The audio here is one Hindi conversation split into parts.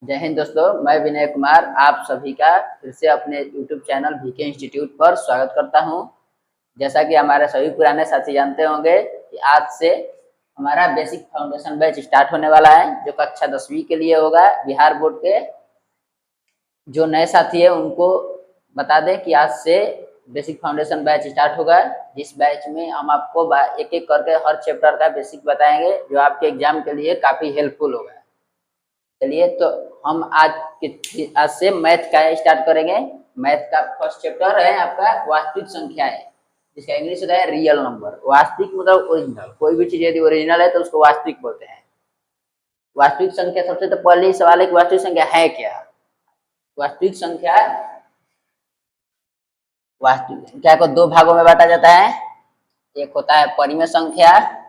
जय हिंद दोस्तों, मैं विनय कुमार आप सभी का फिर से अपने YouTube चैनल वीके इंस्टीट्यूट पर स्वागत करता हूं। जैसा कि हमारे सभी पुराने साथी जानते होंगे कि आज से हमारा बेसिक फाउंडेशन बैच स्टार्ट होने वाला है, जो कक्षा 10वीं के लिए होगा। बिहार बोर्ड के जो नए साथी है उनको बता दें कि आज से बेसिक फाउंडेशन बैच स्टार्ट होगा। जिस बैच में हम आपको एक एक करके हर चैप्टर का बेसिक बताएंगे, जो आपके एग्जाम के लिए काफ़ी हेल्पफुल होगा। चलिए, तो हम आज से मैथ का स्टार्ट करेंगे। मैथ का फर्स्ट चैप्टर है आपका वास्तविक संख्या है, जिसका इंग्लिश होता है रियल नंबर। वास्तविक मतलब ओरिजिनल, कोई भी चीज यदि ओरिजिनल है तो उसको वास्तविक बोलते हैं। वास्तविक संख्या, सबसे तो पहले सवाल है कि वास्तविक संख्या है क्या। वास्तविक संख्या, वास्तविक संख्या को दो भागों में बांटा जाता है। एक होता है परिमेय संख्या,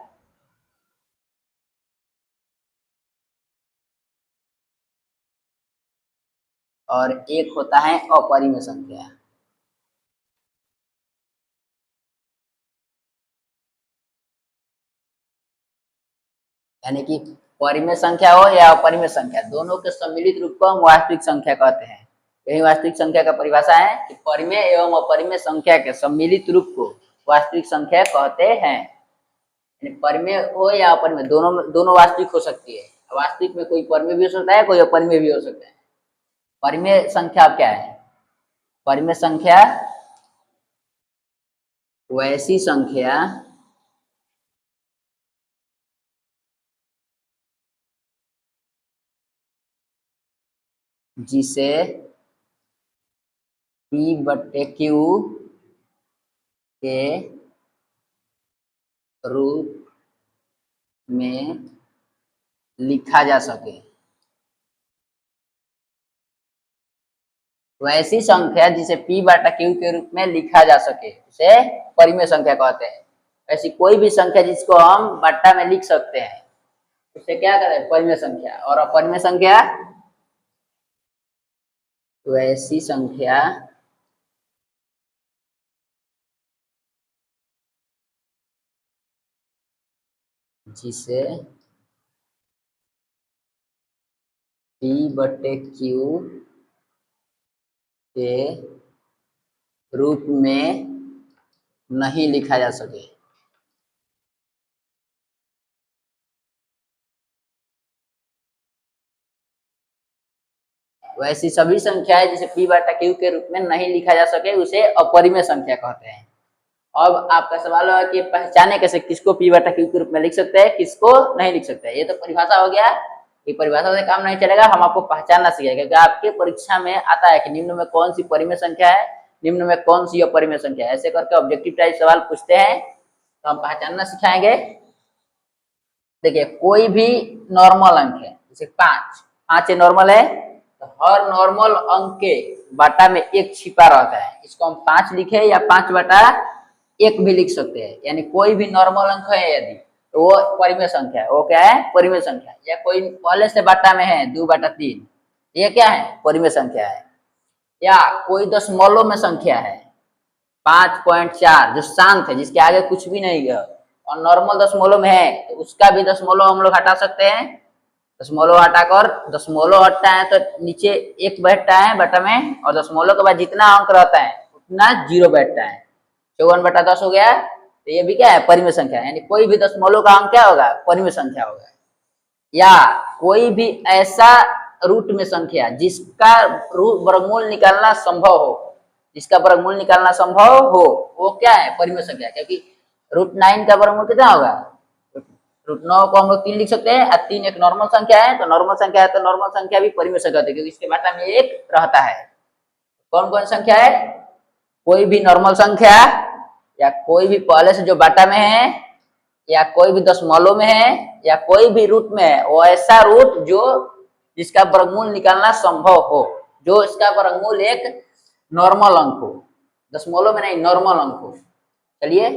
और एक होता है अपरिमेय संख्या। यानी कि परिमेय संख्या हो या अपरिमेय संख्या, दोनों के सम्मिलित रूप को हम वास्तविक संख्या कहते हैं। यही वास्तविक संख्या का परिभाषा है कि परिमेय एवं अपरिमेय संख्या के सम्मिलित रूप को वास्तविक संख्या कहते हैं। परिमेय हो या अपरिमेय, दोनों वास्तविक हो सकती है। वास्तविक में कोई परिमेय भी हो सकता है, कोई अपरिमेय भी हो सकता है। परिमेय संख्या क्या है? परिमेय संख्या वैसी संख्या जिसे P/Q के रूप में लिखा जा सके। वैसी संख्या जिसे P/Q के रूप में लिखा जा सके उसे परिमेय संख्या कहते हैं। ऐसी कोई भी संख्या जिसको हम बट्टा में लिख सकते हैं उसे क्या कहते हैं? परिमेय संख्या। और अपरिमेय संख्या वैसी संख्या जिसे P/Q के रूप में नहीं लिखा जा सके। वैसी सभी संख्याएं जिसे P/Q के रूप में नहीं लिखा जा सके उसे अपरिमेय संख्या कहते हैं। अब आपका सवाल होगा कि पहचाने कैसे, किसको P/Q के रूप में लिख सकते हैं, किसको नहीं लिख सकते हैं। ये तो परिभाषा हो गया। ये परिभाषा से काम नहीं चलेगा, हम आपको पहचानना सिखाएंगे। क्योंकि आपके परीक्षा में आता है कि निम्न में कौन सी परिमेय संख्या है, निम्न में कौन सी अपरिमेय संख्या है। ऐसे करके ऑब्जेक्टिव टाइप सवाल पूछते हैं, तो हम पहचानना सिखाएंगे। देखिए, कोई भी नॉर्मल अंक है, जैसे 5 नॉर्मल है, तो हर नॉर्मल अंक के बटा में एक छिपा रहता है। इसको हम 5 लिखे या 5/1 भी लिख सकते हैं। यानी कोई भी नॉर्मल अंक है यदि, तो वो परिमेय संख्या है। वो क्या है? परिमेय संख्या। या कोई पहले से बटा में है 2/3, ये क्या है? परिमेय संख्या है। या कोई दशमलव में संख्या है 5.4, जो शांत है, जिसके आगे कुछ भी नहीं है, और नॉर्मल दशमलव में है, तो उसका भी दशमलव हम लोग हटा सकते हैं। दशमलव हटाकर, दशमलव हटता है तो नीचे 1 बैठता है बटा में, और दशमलव के बाद जितना अंक रहता है उतना 0 बैठता है। 54/10 हो गया। तो ये भी क्या है? परिमेय संख्या। यानी कोई भी दशमलव का अंक क्या होगा? परिमेय संख्या होगा। या कोई भी ऐसा रूट में संख्या जिसका वर्गमूल निकालना संभव हो, जिसका वर्गमूल निकालना संभव हो, वो क्या है? परिमेय संख्या। क्योंकि √9 का वर्गमूल कितना होगा? √9 को हम लोग 3 लिख सकते हैं, और 3 एक नॉर्मल संख्या है, तो नॉर्मल संख्या है तो नॉर्मल संख्या भी परिमेय संख्या होती है, क्योंकि इसके बटा में 1 रहता है। कौन कौन संख्या है? कोई भी नॉर्मल संख्या, या कोई भी पहले से जो बटा में है, या कोई भी दशमलव में है, या कोई भी रूट में है। वो ऐसा रूट जो जिसका वर्गमूल निकालना संभव हो, जो इसका वर्गमूल एक नॉर्मल अंक हो, दशमलव में नहीं, नॉर्मल अंक हो। चलिए,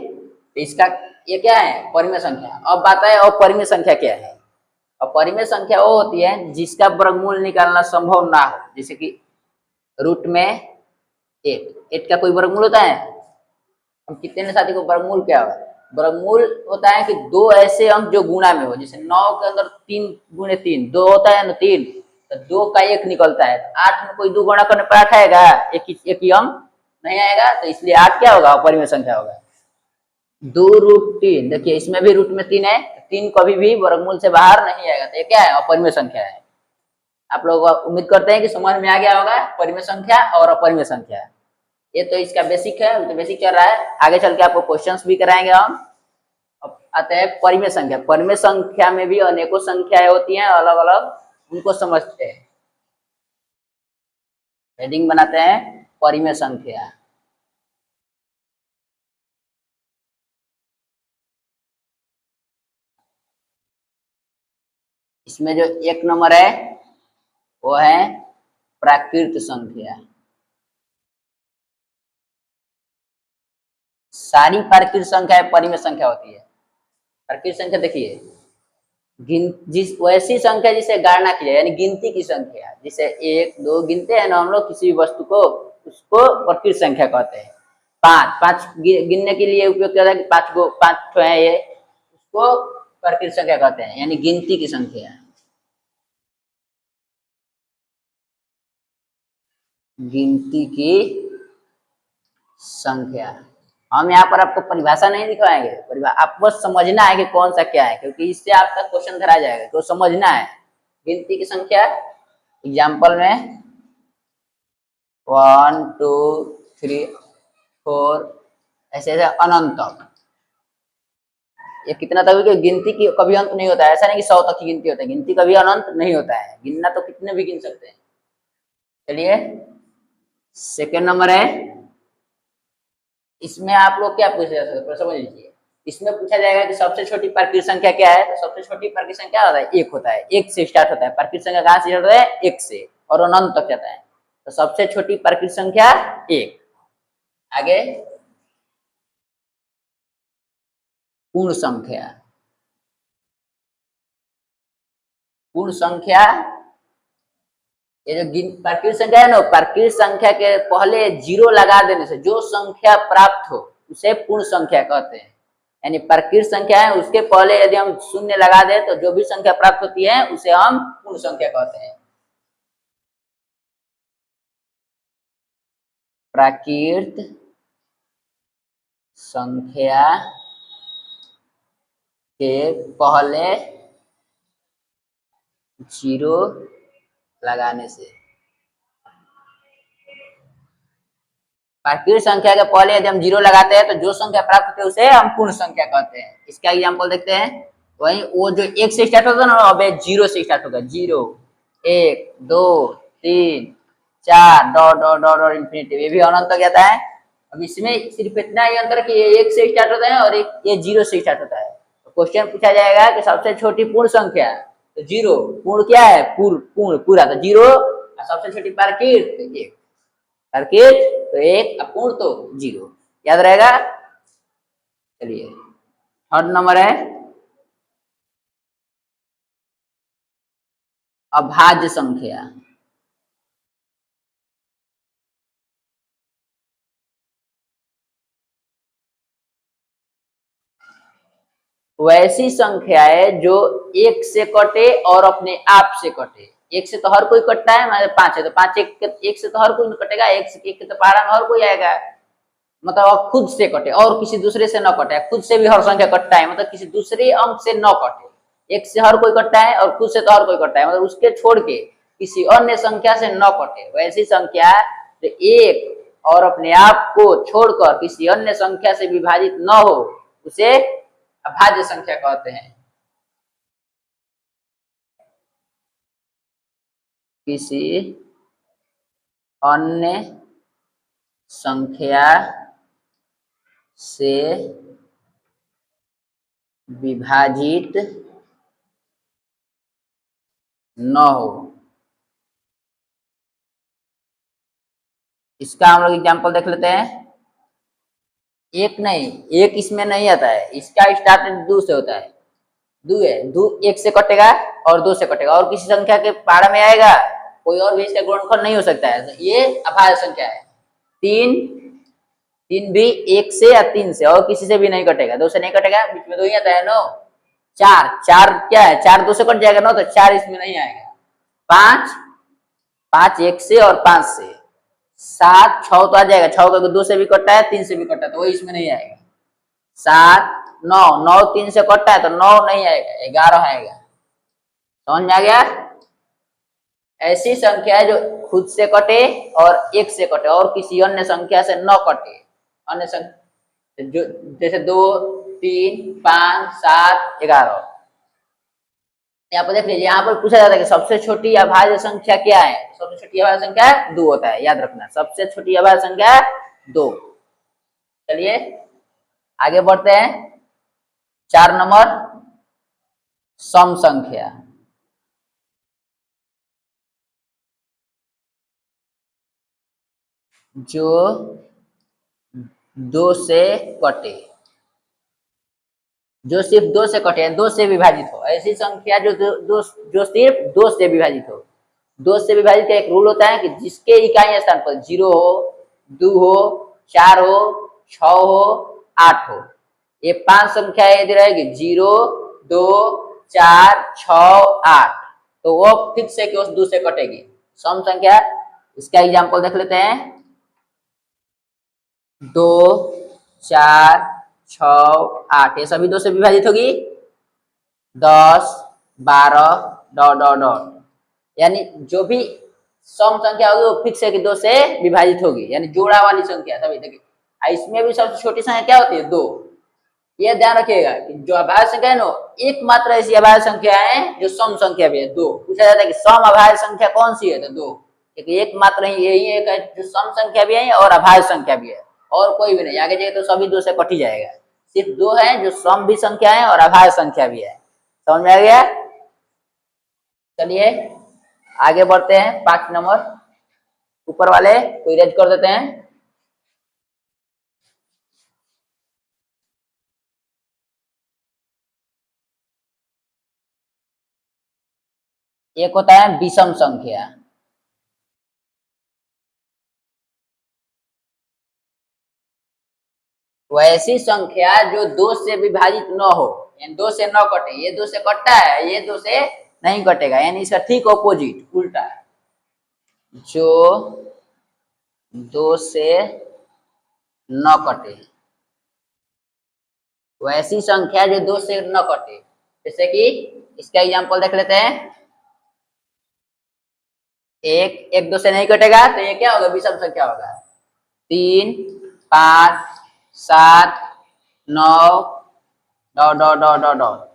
इसका ये क्या है? परिमेय संख्या। अब बात है अपरिमेय संख्या क्या है। अपरिमेय संख्या वो होती है जिसका वर्गमूल निकालना संभव ना हो। जैसे कि रूट में 8 का कोई वर्गमूल होता है? हम कितने ने साथी को वर्गमूल क्या होगा? वर्गमूल होता है कि दो ऐसे अंक जो गुणा में हो। जैसे 9 के अंदर 3 × 3 2 होता है ना, 3। तो 2 का 1 निकलता है, तो 8 में कोई 2 गुणा करने पर 8 आएगा, एक ही अंक नहीं आएगा, तो इसलिए 8 क्या होगा, अपरिमेय संख्या होगा। 2√3, देखिए इसमें भी रूट में 3 है, 3 कभी भी वर्गमूल से बाहर नहीं आएगा, तो ये क्या है, अपरिमेय संख्या है। आप लोग उम्मीद करते हैं कि समझ में आ गया होगा परिमेय संख्या और अपरिमेय संख्या। ये तो इसका बेसिक है, तो बेसिक चल रहा है, आगे चल के आपको क्वेश्चंस भी कराएंगे हम। अब आते हैं परिमेय संख्या। परिमेय संख्या में भी अनेकों संख्याएं होती हैं अलग अलग, उनको समझते हैं। हेडिंग बनाते हैं परिमेय संख्या। इसमें जो 1 नंबर है वो है प्राकृत संख्या। सारी प्राकृत संख्या परिमेय संख्या होती है। प्राकृत संख्या देखिए, जिस वैसी संख्या जिसे गणना की जाए, यानी गिनती की संख्या, जिसे 1 2 गिनते हैं ना हम लोग किसी भी वस्तु को, उसको प्राकृत संख्या कहते हैं। 5 गिनने के लिए उपयोग किया जाता है कि 5 है ये, उसको प्राकृत संख्या कहते हैं, यानी गिनती की संख्या। गिनती की संख्या। हम यहाँ पर आपको परिभाषा नहीं दिखवाएंगे, आपको बस समझना है कि कौन सा क्या है, क्योंकि इससे आपका क्वेश्चन धरा जाएगा, तो समझना है। गिनती की संख्या एग्जाम्पल में 1 2 3 4 ऐसे ऐसे अनंत तक, ये कितना तक की गिनती की कभी अंत नहीं होता है। ऐसा नहीं कि 100 तक की गिनती होता है, गिनती कभी अनंत नहीं होता है, गिनना तो कितने भी गिन सकते हैं। चलिए सेकेंड नंबर है, इसमें आप लोग क्या पूछ रहे समझ लीजिए। इसमें पूछा जाएगा कि सबसे छोटी प्राकृत संख्या क्या है, तो सबसे छोटी प्राकृत संख्या होता है 1 होता है, 1 से स्टार्ट होता है। प्राकृत संख्या कहाँ से होता है, 1 से, और अनंत तक जाता है, तो सबसे छोटी प्राकृत संख्या 1। आगे पूर्ण संख्या। पूर्ण संख्या, ये जो प्राकृत संख्या है ना, प्राकृत संख्या के पहले 0 लगा देने से जो संख्या प्राप्त हो उसे पूर्ण संख्या कहते हैं। यानी प्राकृत संख्या है, उसके पहले यदि हम 0 लगा दें तो जो भी संख्या प्राप्त होती है उसे हम पूर्ण संख्या कहते हैं। प्राकृत संख्या के पहले 0 लगाने से, प्राकृत संख्या के पहले यदि हम 0 लगाते हैं तो जो संख्या प्राप्त होती है उसे हम पूर्ण संख्या कहते हैं। इसका एग्जांपल देखते हैं। वही वो जो 1 से स्टार्ट होता है ना, अब 0 से स्टार्ट होगा, 0 1 2 3 4 डॉट डॉट डॉट और इंफिनिटी, ये भी अनंत तक जाता है। अब इसमें सिर्फ इतना ही अंतर कि ये 1 से स्टार्ट होता है और ये 0 से स्टार्ट होता है। तो क्वेश्चन पूछा जाएगा कि सबसे छोटी पूर्ण संख्या, तो 0 पूर्ण क्या है, पूर्ण पूरा, तो 0, सबसे छोटी प्राकृत 1, प्राकृत तो 1, अपूर्ण तो 0, याद रहेगा। चलिए थर्ड नंबर है अभाज्य संख्या। वैसी संख्याएं जो 1 से कटे और अपने आप से कटे। 1 से तो हर कोई कटता है, मतलब 5 है तो 5 1 से तो हर कोई कटेगा, 1 से 1 तो पहाड़ा में हर कोई आएगा, मतलब खुद से कटे और किसी दूसरे से न कटे। खुद से भी हर संख्या कटता है, मतलब किसी दूसरे अंक से न कटे। 1 से हर कोई कटता है और खुद से तो हर कोई कटता है, मतलब उसके छोड़ के किसी अन्य संख्या से न कटे। वैसी संख्या जो 1 और अपने आप को छोड़कर किसी अन्य संख्या से विभाजित न हो उसे अभाज्य संख्या कहते हैं। किसी अन्य संख्या से विभाजित न हो। इसका हम लोग एग्जाम्पल देख लेते हैं। 1 नहीं, 1 इसमें नहीं आता है, इसका स्टार्ट 2 से होता है। 2 है, 2 1 से कटेगा और 2 से कटेगा और किसी संख्या के पारा में आएगा, कोई और भी इसका गुणनफल नहीं हो सकता है, तो ये अभाज्य संख्या है। 3 भी 1 से या 3 से और किसी से भी नहीं कटेगा, 2 से नहीं कटेगा, बीच में 2 ही आता है। 9 4 क्या है, 4 2 से कट जाएगा 9, तो 4 इसमें नहीं आएगा। 5, 5 1 से और 5 से, 7 6 तो आ जाएगा, 6 तो 2 से भी कटता है, 3 से भी कटता है, तो वही इसमें नहीं आएगा। 7 9, 9 3 से कटता है तो 9 नहीं आएगा, 11 आएगा। समझ में आ गया? ऐसी संख्या है जो खुद से कटे और 1 से कटे और किसी अन्य संख्या से न कटे। अन्य संख्या जो जैसे 2 3 5 7 11। यहाँ पर देख लीजिए, यहाँ पर पूछा जाता है कि सबसे छोटी अभाज्य संख्या क्या है। सबसे छोटी अभाज्य संख्या 2 होता है, याद रखना, सबसे छोटी अभाज्य संख्या 2। चलिए आगे बढ़ते हैं। 4 नंबर सम संख्या। जो 2 से कटे, जो सिर्फ 2 से कटे, 2 से विभाजित हो, ऐसी संख्या जो सिर्फ 2 से विभाजित हो। 2 से विभाजित का एक रूल होता है कि जिसके इकाई स्थान पर 0 हो, 2 हो, 4 हो, 6 हो, 8 हो। ये 5 संख्या यदि रहेगी 0 2 4 6 8, तो वो फिक्स है कि उस 2 से कटेगी सम संख्या। इसका एग्जाम्पल देख लेते हैं। 2 4 6 8, ये सभी 2 से विभाजित होगी। 10 12 डॉट डॉट डॉट, यानी जो भी सम संख्या होगी वो फिक्स है कि 2 से विभाजित होगी, यानी जोड़ा वाली संख्या सभी। देखिए इसमें भी सबसे छोटी संख्या क्या होती है? 2। ये ध्यान रखिएगा कि जो अभाज्य संख्या है ना, एकमात्र ऐसी अभाज्य संख्या है जो सम संख्या भी है 2। पूछा जाता है कि सम अभाज्य संख्या कौन सी है, तो 2। क्योंकि एकमात्र यही एक है जो सम संख्या भी है और अभाज्य संख्या भी है, और कोई भी नहीं। आगे जाए तो सभी 2 से कट ही जाएगा। सिर्फ 2 है जो सम भी संख्या है और अभाज्य संख्या भी है। समझ में आ गया? चलिए आगे बढ़ते हैं। 5 नंबर ऊपर वाले को इरेज कर देते हैं। एक होता है विषम संख्या। वैसी संख्या जो 2 से विभाजित न हो, यानी 2 से न कटे। ये 2 से कटता है, ये 2 से नहीं कटेगा, यानी इसका ठीक ऑपोजिट उल्टा। जो 2 से न कटे, वैसी संख्या जो 2 से न कटे। जैसे कि इसका एग्जांपल देख लेते हैं। 1 2 से नहीं कटेगा तो ये क्या होगा? विषम संख्या होगा। 3 5 7 9 dot dot dot dot dot,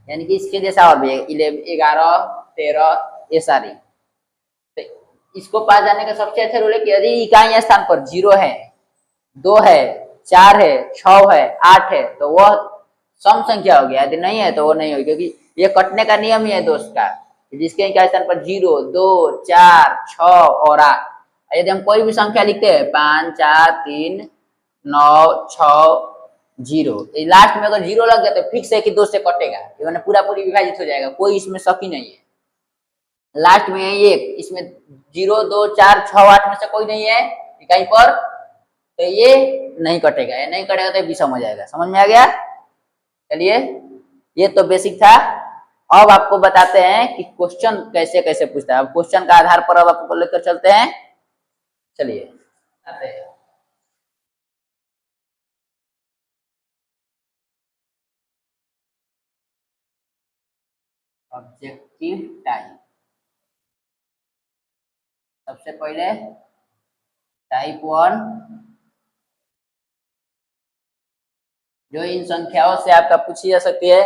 यानी कि इसके जैसा और भी 11 13, ये सारी। तो इसको पास जाने का सबसे अच्छा रूल है कि यदि इकाई स्थान पर 0 है, 2 है, 4 है, 6 है, 8 है, तो वह सम संख्या हो गया। यदि नहीं है तो वो नहीं होगी, क्योंकि ये कटने का नियम ही है दोस्त का। जिसके इकाई स्थान पर 0 2 4 6 और 8, यदि हम कोई भी संख्या लिखते हैं 5 4 3 9 6 0, लास्ट में अगर 0 लग गया तो फिक्स है कि 2 से कटेगा, ये मैंने पूरा पूरी विभाजित हो जाएगा, कोई इसमें शक ही नहीं है। लास्ट में एक इसमें 0 2 4 6 8 में से कोई नहीं है इकाई पर, तो ये नहीं कटेगा। ये नहीं कटेगा तो विषम हो जाएगा। समझ में आ गया? चलिए ये तो बेसिक था। अब आपको बताते हैं कि क्वेश्चन कैसे कैसे पूछता है। अब क्वेश्चन का आधार पर अब आपको लेकर चलते हैं। चलिए आते हैं। Objective type. सबसे पहले टाइप 1, जो इन संख्याओं से आपका पूछी जा सकती है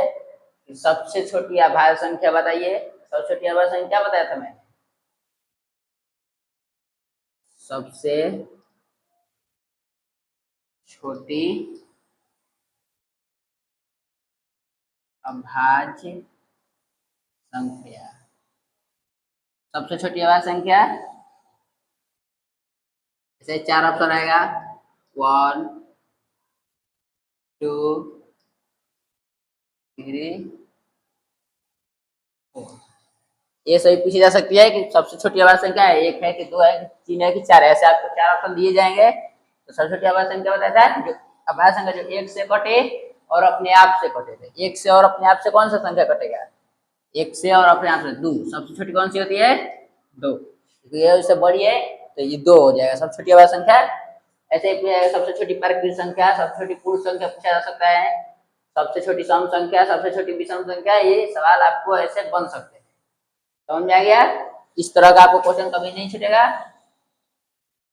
कि सबसे छोटी अभाज्य संख्या बताइए। सबसे छोटी अभाज्य संख्या बताया था मैंने, सबसे छोटी अभाज्य संख्या। सबसे छोटी अभाज्य संख्या ऐसे 4 ऑप्शन आएगा, 1 2 3 4। ये सही पूछी जा सकती है कि सबसे छोटी अभाज्य संख्या है 1 है कि 2 है कि 3 है कि 4 है। ऐसे आपको 4 ऑप्शन दिए जाएंगे। तो सबसे छोटी अभाज्य संख्या बताता है जो अभाज्य संख्या जो 1 से कटे और अपने आप से कटे थे। 1 से और अपने आप से कौन सा संख्या कटेगा? एक से और अपने आप से दो, सबसे छोटी कौन सी होती है? दो। तो ये उससे बड़ी है तो ये दो हो जाएगा सबसे छोटी वाला संख्या। ऐसे ही सबसे छोटी प्राकृतिक संख्या, सबसे छोटी पूर्ण संख्या पूछा जा सकता है, सबसे छोटी सम संख्या, सबसे छोटी विषम संख्या, ये सवाल आपको ऐसे बन सकते हैं। समझ में आ गया? इस तरह का आपको क्वेश्चन कभी नहीं छूटेगा।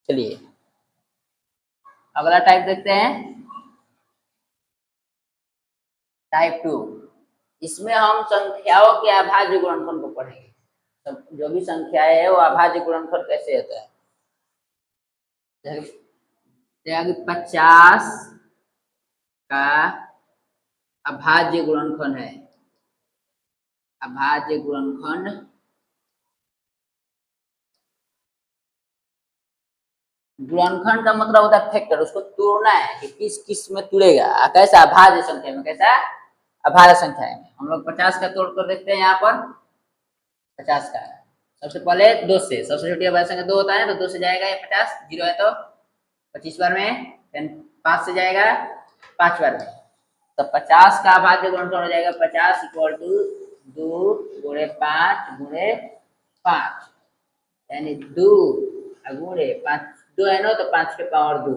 चलिए अगला टाइप देखते हैं, टाइप 2। इसमें हम संख्याओं के अभाज्य गुणनफल को पढ़ेंगे। तो जो भी संख्याएं है वो अभाज्य गुणनफल कैसे होता है। जैसे 50 का अभाज्य गुणनखंड है, अभाज्य गुणनखंड गुणनखंड का मतलब होता है फैक्टर, उसको तोड़ना है कि किस किस में तुड़ेगा, कैसा अभाज्य संख्या में, कैसा अभाज्य संख्या में। हम लोग 50 का तोड़ कर देखते हैं। यहाँ पर 50 का सबसे पहले 2 से, सबसे छोटी अभाज्य संख्या 2 होता है तो 2 से जाएगा ये 50, 0 है तो 25 बार में, फिर 5 से जाएगा 5 बार में, तो 50 का अभाज्य गुणनखंड हो जाएगा 50 इक्वल टू 2 गुणे 5 गुणे 5, यानी 2 गुणे 5, 2 है ना तो 5 के पावर 2,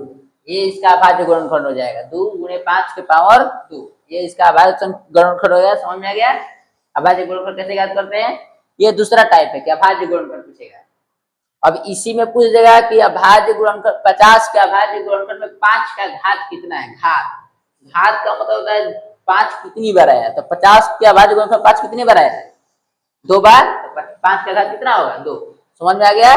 ये इसका अभाज्य गुणनखंड हो जाएगा। 2 गुणे 5 के पावर 2, ये इसका अभाज्य गुणनखंड हो गया। समझ में आ गया? अभाज्य गुणनखंड कैसे ज्ञात करते हैं? ये दूसरा टाइप है कि अभाज्य गुणनखंड पूछेगा। अब इसी में पूछ देगा कि अभाज्य गुणनखंड 50 के अभाज्य गुणनखंड में 5 का घात कितना है। घात का मतलब होता है 5 कितनी बार आया, तो 50 के अभाज्य गुणनखंड 5 कितनी बार आया है? 2 बार, तो 5 का घात कितना होगा? 2। समझ में आ गया?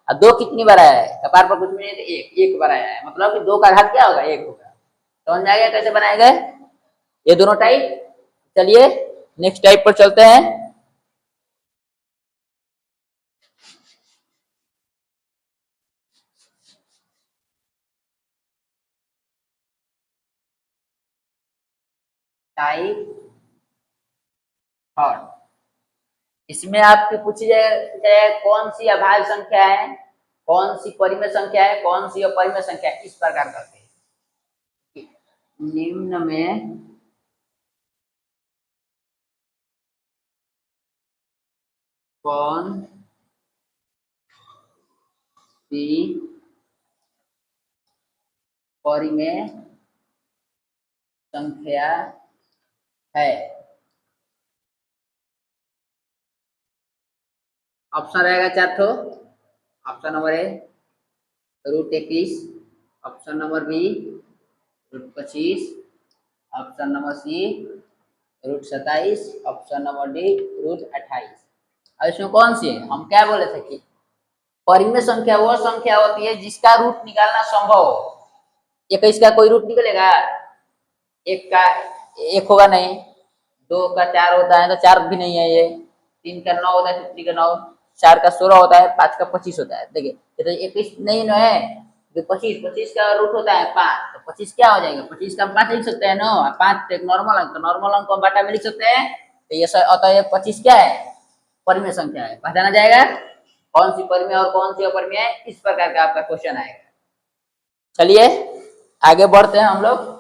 और 2 कितनी बार आया है? कपार पर कुछ भी नहीं है तो एक बार आया है, मतलब कि 2 का घात क्या होगा? 1 होगा। समझ में आ गया कैसे बनाए गए ये दोनों टाइप? चलिए नेक्स्ट टाइप पर चलते हैं। टाइप थर्ड, इसमें आपके पूछी जाए कौन सी अभाज्य संख्या है, कौन सी परिमेय संख्या है, कौन सी अपरिमेय संख्या है, इस प्रकार करते हैं। निम्न में कौन सी परिमेय संख्या है? ऑप्शन रहेगा 4 ठो। Option number A √21, option number B √25, option number C √27, option number D √28। अब इसमें कौन सी है? हम क्या बोले थे कि परिमेय संख्या वो संख्या होती है जिसका रूट निकालना संभव हो। 21 का कोई रूट निकलेगा? एक का एक होगा नहीं, 2 का 4 होता है तो 4 भी नहीं है, ये 3 का 9 होता है तो 3 का 9, 4 का 16 होता है, 5 का 25 होता है। देखिए ये तो 21 नहीं न है, तो 25 का रूट होता है 5, तो 25 क्या हो जाएगा? 25 का 5 लिख सकते हैं ना, 5 एक नॉर्मल अंक, तो नॉर्मल अंक को बाटा में लिख सकते हैं, तो ये अतः 25 क्या है? परिमेय संख्या है। पहचाना जाएगा कौन सी परिमेय और कौन सी अपरिमेय है, इस प्रकार का आपका क्वेश्चन आएगा। चलिए आगे बढ़ते हैं हम लोग।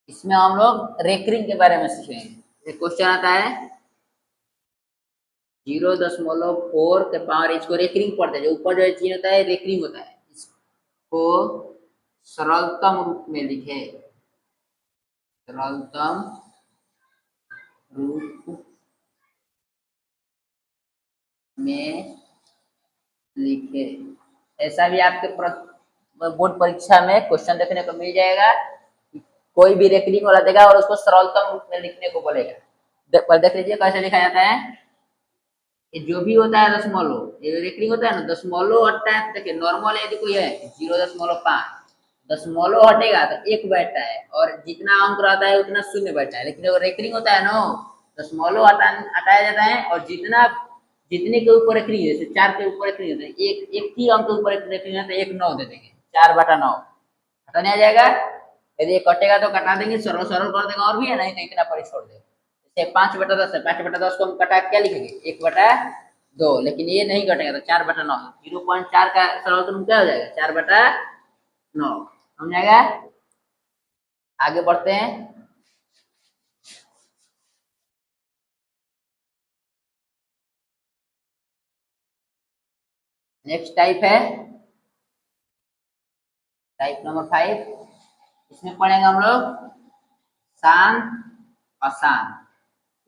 इसमें हम लोग रेकरिंग के बारे में सीखेंगे। एक क्वेश्चन आता है 0.4 के पावर, इसको रेकरिंग पढ़ते हैं, जो ऊपर जो चीज होता है रेकरिंग होता है, इसको सरलतम रूप में लिखे, सरलतम रूप में लिखे। ऐसा भी आपके बोर्ड परीक्षा में क्वेश्चन देखने को मिल जाएगा, कोई भी रेकरिंग वाला देगा और उसको सरलतम रूप में लिखने को बोलेगा। पर देख लीजिए कैसे लिखा जाता है। ये जो भी होता है दशमलव, ये रेकरिंग होता है ना, दशमलव हटता है, देखिए नॉर्मल यदि कोई है 0.5, दशमलव हटेगा तो 1 बैठता है, और जितना अंक रहता है उतना शून्य बैठता है। लेकिन अगर रेकरिंग होता है ना, दशमलव हटाया जाता है और जितना जितने के ऊपर रेकरिंग, जैसे 4 के ऊपर रेकरिंग होता है, एक ही अंक के ऊपर रेकरिंग है तो 1 9 दे देंगे, 4/9 हटाने आ जाएगा। यदि ये कटेगा तो कटा देंगे, सरल सरल कर देंगे, और भी है नहीं तो इतना पर छोड़ देंगे। जैसे 5/10 है, 5/10 को हम कटा क्या लिखेंगे? 1/2, लेकिन ये नहीं कटेगा तो 4/9, 0.4 का सरल क्या हो जाएगा? 4/9। समझ आएगा? आगे बढ़ते हैं। नेक्स्ट टाइप है टाइप नंबर 5। इसमें पढ़ेंगे हम लोग शांत अशांत।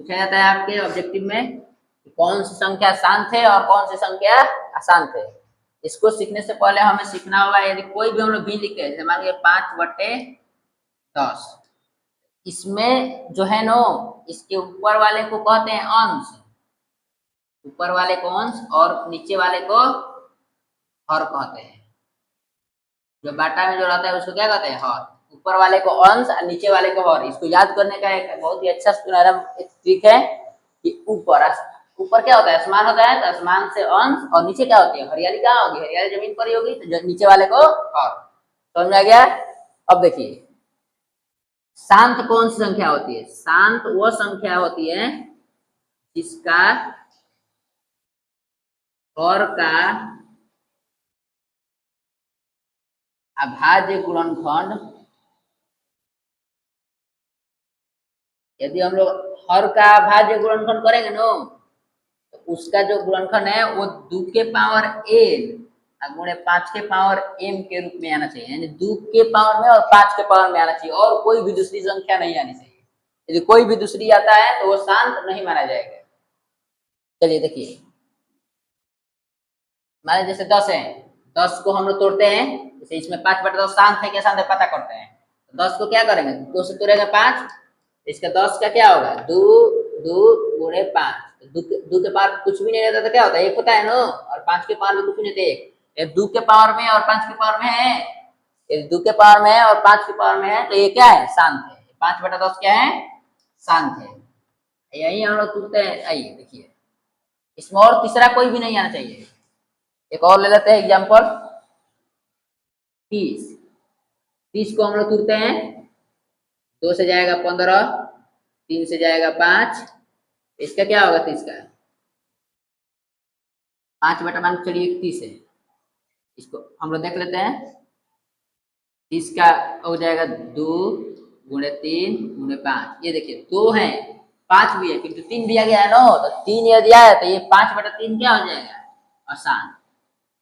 पूछा जाता है आपके ऑब्जेक्टिव में कि कौन सी संख्या शांत है और कौन सी संख्या अशांत है। इसको सीखने से पहले हमें सीखना होगा, यदि कोई भी हम लोग भी लिखे जैसे मानिए 5/10, इसमें जो है नो, इसके ऊपर वाले को कहते हैं अंश, ऊपर वाले को अंश और नीचे वाले को हर कहते हैं। जो बाटा में जो रहता है उसको क्या कहते हैं, हर। ऊपर वाले को अंश और नीचे वाले को हर। इसको याद करने का एक बहुत ही अच्छा सुनहरा एक ट्रिक है कि ऊपर ऊपर क्या होता है, आसमान होता है, तो आसमान से अंश और नीचे क्या होती है, हरियाली। कहाँ होगी, हरियाली जमीन पर ही होगी, तो नीचे वाले को हर। समझ आ गया। अब देखिए शांत कौन सी संख्या होती है। शांत वो संख्या होती है जिसका हर का अभाज्य गुणनखंड, यदि हम लोग हर का अभाज्य गुणनखंड करेंगे नो, तो उसका जो गुणनखंड है वो 2 के पावर n गुणे 5 के पावर m के रूप में आना चाहिए। यानी 2 के पावर में और 5 के पावर में आना चाहिए, और कोई भी दूसरी संख्या नहीं आनी चाहिए। यदि कोई भी दूसरी आता है तो वो शांत नहीं माना जाएगा। चलिए देखिए, माने जैसे 10 है, 10 को हम लोग तोड़ते हैं, जैसे इसमें 5/10 शांत है क्या शांत है पता करते हैं। तो 10 को क्या करेंगे, 2 से तोड़ेगा 5, इसका 10 का क्या होगा, 2 2 गुणे 5। 2 के पावर कुछ भी नहीं रहता तो क्या होता है, 1 होता है नो, और 5 के पावर में कुछ भी नहीं रहता, 1। ये 2 के पावर में और 5 के पावर में है, ये 2 के पावर में है और 5 के पावर में है, तो ये क्या है, शांत है। 5/10 क्या है, शांत है। यही हम लोग तुरते हैं। आइए देखिए, इसमें और तीसरा कोई भी नहीं आना चाहिए। एक और ले लेते हैं एग्जाम्पल, 30। 30 को हम लोग तुरते हैं, 2 से जाएगा 15, 3 से जाएगा 5, इसका क्या होगा 30 का, 5/मान चलिए 30 है। इसको हम लोग देख लेते हैं, 30 का हो जाएगा 2 गुणे 3 गुणे 5। ये देखिए 2 है 5 भी है किंतु 3 दिया गया है नो, तो 3 यदि दिया है तो ये 5/3 क्या हो जाएगा, अशांत।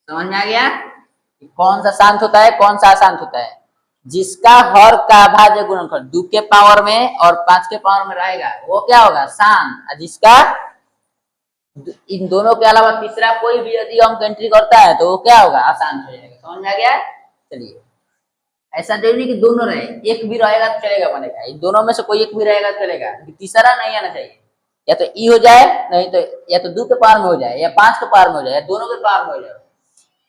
समझ में आ गया कि कौन सा शांत होता है कौन सा अशांत होता है। जिसका हर का अभाज्य गुणनखंड 2 के पावर में और 5 के पावर में रहेगा वो क्या होगा, शांत। और जिसका इन दोनों के अलावा तीसरा कोई भी यदि अंक एंट्री करता है तो वो क्या होगा, अशांत हो जाएगा। समझ में आ गया। चलिए, ऐसा जरूरी कि दोनों रहे, एक भी रहेगा तो चलेगा, बनेगा। इन दोनों में से कोई एक भी रहेगा तो चलेगा, तीसरा नहीं आना चाहिए। या तो ई हो जाए, नहीं तो या तो 2 के पावर में हो जाए, या 5 के पावर में हो जाए, या दोनों के पावर में हो जाए,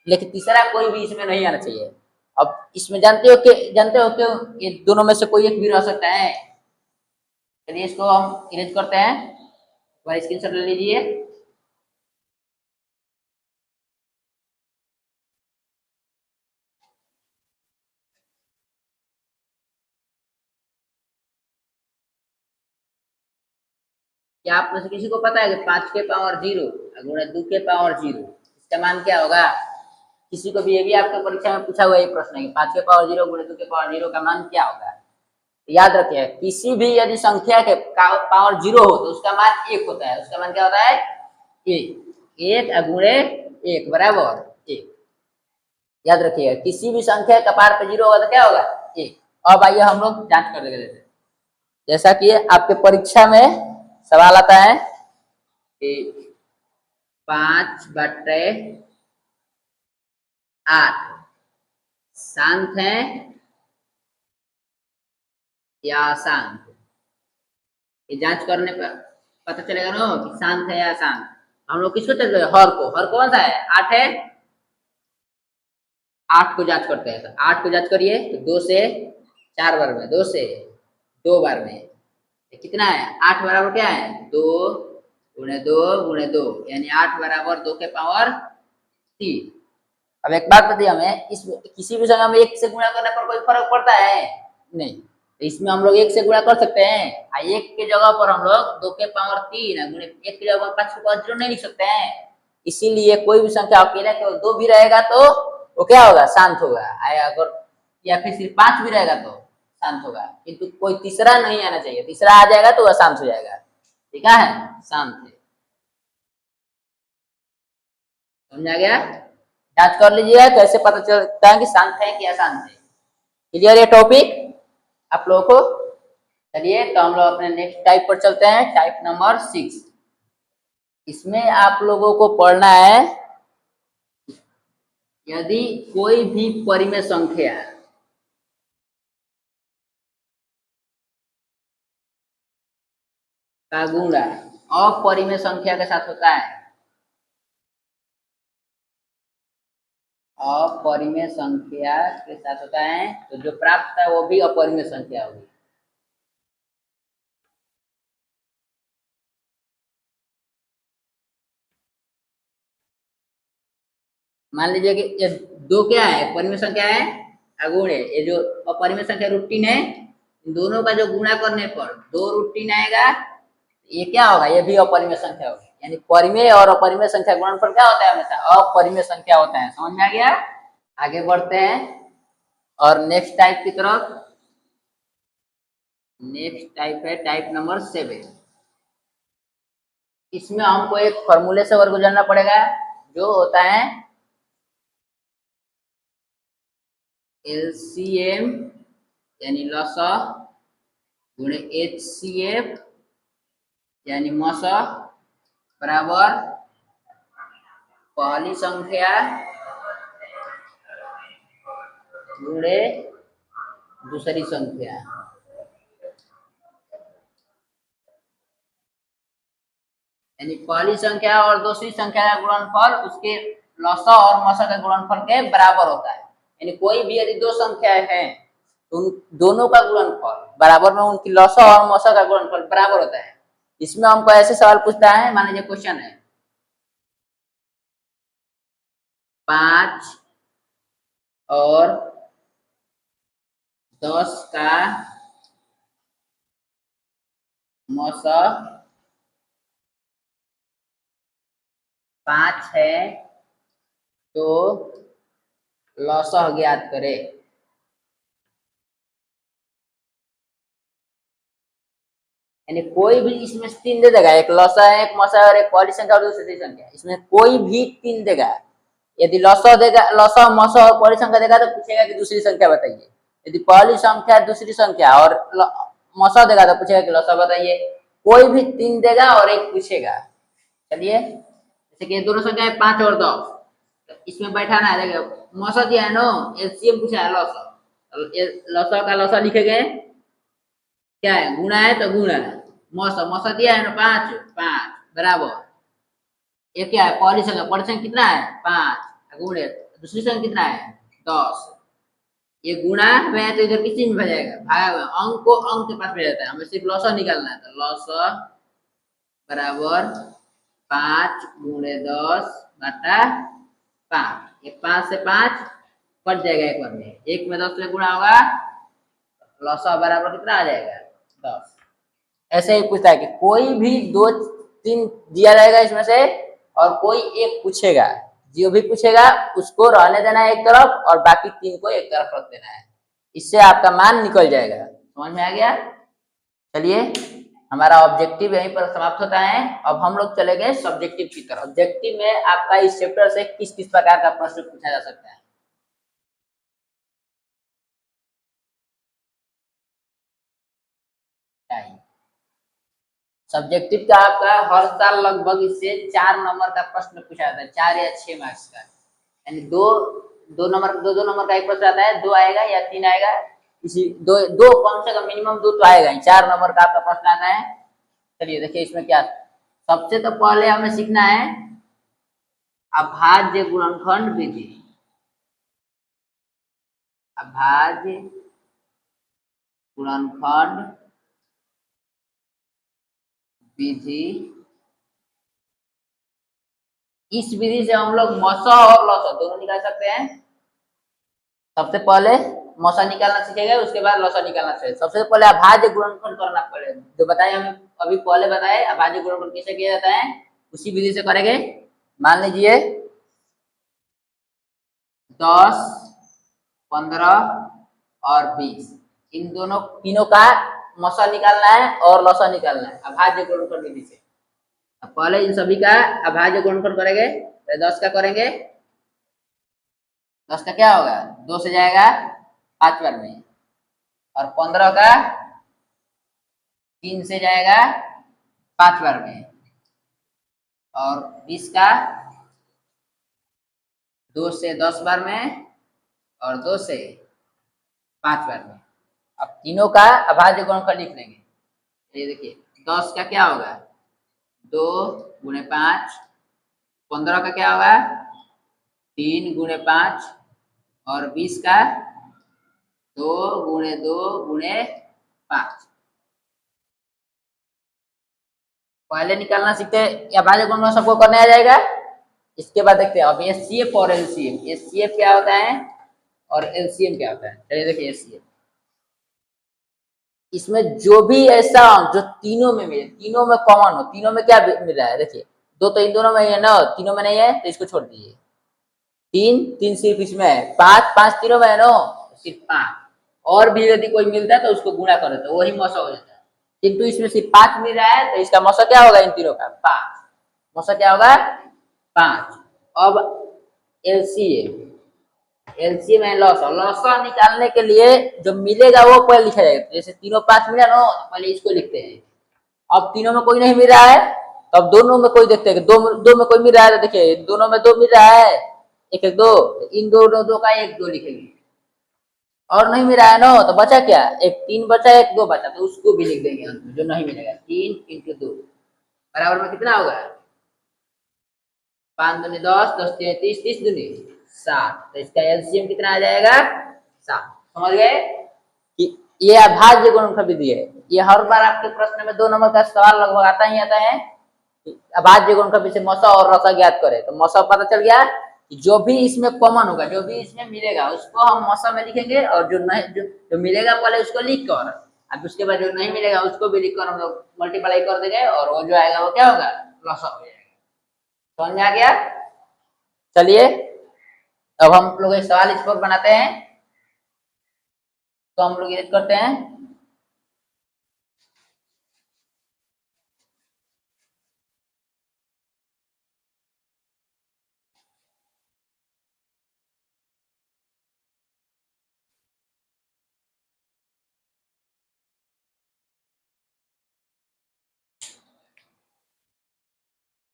लेकिन तीसरा कोई भी इसमें नहीं आना चाहिए। अब इसमें जानते हो क्यों, ये दोनों में से कोई एक भी रह सकता है। चलिए इसको हम इरेज करते हैं, स्क्रीनशॉट ले लीजिए। क्या आप में से किसी को पता है कि 5 के पावर 0 गुणे 2 के पावर 0 इसका मान क्या होगा। किसी को भी, ये भी आपके परीक्षा में पूछा हुआ एक प्रश्न है कि 5 के पावर 0 गुणे 2 के पावर 0 का मान क्या होगा। तो याद रखिए, किसी भी यदि संख्या के पावर 0 हो तो उसका मान 1 होता है। उसका मान क्या होता है, 1 गुणे 1 बराबर 1। याद रखिएगा, किसी भी संख्या का पावर पे 0 होगा तो क्या होगा, 1। अब आइए हम लोग जांच कर लेते हैं। जैसा कि आपके परीक्षा में सवाल आता है कि 5/8 शांत है या अशांत, ये जांच करने पर पता चलेगा ना कि शांत है या अशांत। हम लोग किसको चलते हैं, हर को। हर कौन सा है, 8 है, 8 को जांच करते हैं। तो 8 को जांच करिए तो 2 से 4 बार में, 2 से 2 बार में कितना है, 8 बराबर क्या है, 2 गुणे 2 गुणे 2, यानी 8 बराबर 2 के पावर 3। अब एक बात बताइए, हमें इस किसी भी संख्या में 1 से गुणा करने पर कोई फर्क पड़ता है, नहीं। तो इसमें हम लोग 1 से गुणा कर सकते हैं, 1 के जगह पर हम लोग 2 के पावर 3 गुणे 1 के जगह पर 5 के पावर 0 नहीं लिख सकते हैं। इसीलिए कोई भी संख्या अकेले केवल 2 भी रहेगा तो वो क्या होगा, शांत होगा। अगर या फिर सिर्फ 5 भी रहेगा तो शांत होगा, किंतु कोई तीसरा नहीं आना चाहिए। तीसरा आ जाएगा तो वह शांत हो जाएगा। ठीक है, शांत है। समझ आ गया। जांच कर लीजिएगा, कैसे पता चलता है कि शांत है कि अशांत है। क्लियर ये टॉपिक आप लोगों को? चलिए तो हम लोग अपने नेक्स्ट टाइप पर चलते हैं, टाइप नंबर 6। इसमें आप लोगों को पढ़ना है, यदि कोई भी परिमेय संख्या का गुणा अपरिमेय संख्या के साथ होता है, अपरिमेय संख्या के साथ होता है, तो जो प्राप्त है वो भी अपरिमेय संख्या होगी। मान लीजिए कि ये दो क्या है, परिमेय संख्या है, अगुण है। ये जो अपरिमेय संख्या रूटीन है, इन दोनों का जो गुणा करने पर दो रूटीन आएगा, ये क्या होगा, ये भी अपरिमेय संख्या होगी। यानी परिमेय और अपरिमेय संख्या गुणनफल क्या होता है, हमेशा अपरिमेय संख्या होता है। समझ में आ गया? आगे बढ़ते हैं और नेक्स्ट टाइप की तरफ। नेक्स्ट टाइप है टाइप नंबर 7। इसमें हमको एक फॉर्मूले से और गुजरना पड़ेगा, जो होता है एलसीएम यानी लसा गुणे एचसीएफ यानी मसा बराबर पहली संख्या गुणे दूसरी संख्या। यानी पहली संख्या और दूसरी संख्या का गुणनफल उसके लसा और मसा के गुणनफल के बराबर होता है। यानी कोई भी यदि दो संख्या है तो उन दोनों का गुणनफल बराबर में उनकी लसा और मसा का गुणनफल बराबर होता है। इसमें हमको ऐसे सवाल पूछता है, मान लीजिए क्वेश्चन है 5 और 10 का मसा 5 है तो लसा ज्ञात करे। यानी कोई भी इसमें तीन दे देगा, एक लसा है, एक मसा है और एक पहली संख्या और दूसरी संख्या। इसमें कोई भी तीन देगा। यदि लसा देगा, लसा मसा और पहली संख्या देगा तो पूछेगा कि दूसरी संख्या बताइए। यदि पहली संख्या दूसरी संख्या और मसा देगा तो पूछेगा कि लसा बताइए। कोई भी तीन देगा और एक पूछेगा। चलिए जैसे कि दोनों संख्या है 5 और 10, तो इसमें बैठाना है। देखिए मसा दिया है नो, एलसीएम पूछा है लसा, लसा का लसा लिखेंगे, क्या है गुणा है तो गुणा है, मौसा मौसा दिया है ना 5 5 बराबर, ये क्या है पहली संख्या कितना है 5 गुणे दूसरी संख्या कितना है 10। ये गुणा में है तो इधर किस चीज में भेजाएगा, भागा में, अंक को अंक के पास भेज जाता है। हमें सिर्फ लौसा निकालना है, तो लौसा बराबर 5 गुणे 10 बटा 5। ये 5 से 5 कट जाएगा एक बार में, एक में 10 से गुणा होगा, लौसा बराबर कितना आ जाएगा 10। ऐसे ही पूछता है कि कोई भी दो तीन दिया जाएगा इसमें से और कोई एक पूछेगा, जो भी पूछेगा उसको रहने देना है एक तरफ और बाकी तीन को एक तरफ रख देना है। इससे आपका मान निकल जाएगा। समझ में आ गया? चलिए हमारा ऑब्जेक्टिव यहीं पर समाप्त होता है। अब हम लोग चले गए सब्जेक्टिव की तरफ। ऑब्जेक्टिव में आपका इस चैप्टर से किस किस प्रकार का प्रश्न पूछा जा सकता है। सब्जेक्टिव का आपका हर साल लगभग इससे 4 नंबर का प्रश्न पूछा जाता है, 4 या 6 मार्क्स का। यानी दो नंबर का एक प्रश्न आता है, 2 आएगा या 3 आएगा, इसी दो दो कम से कम मिनिमम 2 तो आएगा ही। 4 नंबर का आपका प्रश्न आता है। चलिए देखिए इसमें क्या, सबसे तो पहले हमें सीखना है अभाज्य गुणनखंड विधि। अभाज्य गुणनखंड विधि, इस विधि से हम लोग मौसा और लौसा दोनों निकाल सकते हैं। सबसे पहले मौसा निकालना सीखेगा, उसके बाद लौसा निकालना चाहिए। सबसे पहले अभाज्य गुणनखंड करना पड़ेगा, जो बताए हमें अभी पहले बताए अभाज्य गुणनखंड कैसे किया जाता है, उसी विधि से करेंगे। मान लीजिए 10 15 और 20, इन दोनों तीनों का मौसा निकालना है और लौसा निकालना है अभाज्य गुणनखंड विधि से। पहले इन सभी का अभाज्य गुणनखंड करेंगे, 10 का करेंगे 10 का क्या होगा, 2 से जाएगा 5 बार में, और 15 का 3 से जाएगा 5 बार में, और 20 का 2 से 10 बार में, और 2 से 5 बार में। अब तीनों का अभाज्य गुणनफल लिख लेंगे। ये देखिए 10 का क्या होगा, 2 गुणे 5, 15 का क्या होगा, 3 गुणे 5, और 20 का 2 गुणे 2 गुणे 5। पहले निकालना सीखते हैं या अभाज्य गुणनफल सबको करने आ जाएगा। इसके बाद देखते हैं अब एचसीएफ और एलसीएम। एचसीएफ क्या होता है और एलसीएम क्या होता है। चलिए देखिए एचसीएफ, इसमें जो भी ऐसा जो तीनों में मिले, तीनों में कॉमन हो, तीनों में क्या मिल रहा है, देखिए 2 तो इन दोनों में है ना, तीनों में नहीं है तो इसको छोड़ दीजिए। 3 3 सिर्फ इसमें है, 5 5 तीनों में है ना, सिर्फ 5। और भी यदि कोई मिलता है तो उसको गुणा कर देते, वही मौसा हो जाता है। किंतु इसमें सिर्फ 5 मिल रहा है तो इसका मौसा क्या होगा, इन तीनों का 5, मौसा क्या होगा 5। अब एलसीएम, एलसीएम है लॉस, लॉस निकालने के लिए जो मिलेगा वो पहले लिखा जाएगा। जैसे तीनों 5 मिला ना, पहले इसको लिखते हैं। अब तीनों में कोई नहीं मिल रहा है तो अब दोनों में कोई देखते हैं, दो में कोई मिल रहा है तो देखिए दोनों में 2 मिल रहा है, एक एक 2, इन दोनों 2 का 1 2 लिखेंगे। और नहीं मिल रहा है ना तो बचा क्या, एक 3 बचा, एक 2 बचा, तो उसको भी लिख देंगे अंत में, जो नहीं मिलेगा। 3 इंटू 2 बराबर में कितना होगा, 5 दूनी 10, 10 तीन 30, 30 दूनी 60। तो इसका एलसीएम कितना आ जाएगा, 7। समझ गए कि ये अभाज्य गुणनफल विधि है। ये हर बार आपके प्रश्न में 2 नंबर का सवाल लगभग आता ही आता है। अभाज्य गुणनफल विधि से मौसा और रसा ज्ञात करे, तो मौसा पता चल गया कि जो भी इसमें कॉमन होगा, जो भी इसमें मिलेगा उसको हम मौसा में लिखेंगे, और जो नहीं जो मिलेगा पहले उसको लिख कर, अब उसके बाद जो नहीं मिलेगा उसको भी लिख कर हम लोग मल्टीप्लाई कर देंगे, और वो जो आएगा वो क्या होगा, लसा हो जाएगा। समझ में आ गया। चलिए अब हम लोग एक सवाल इस पर बनाते हैं, तो हम लोग ये करते हैं।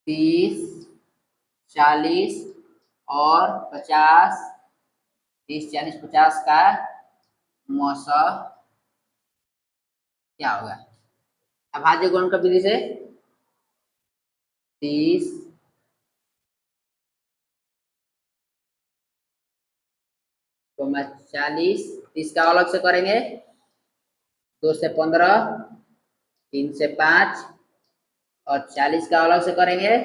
तीस, 40 और 50, 30 40 50 का मौसा क्या होगा अभाज्य गुणनफल विधि से। 30 40, 30 का अलग से करेंगे, 2 से 15, 3 से 5, और 40 का अलग से करेंगे,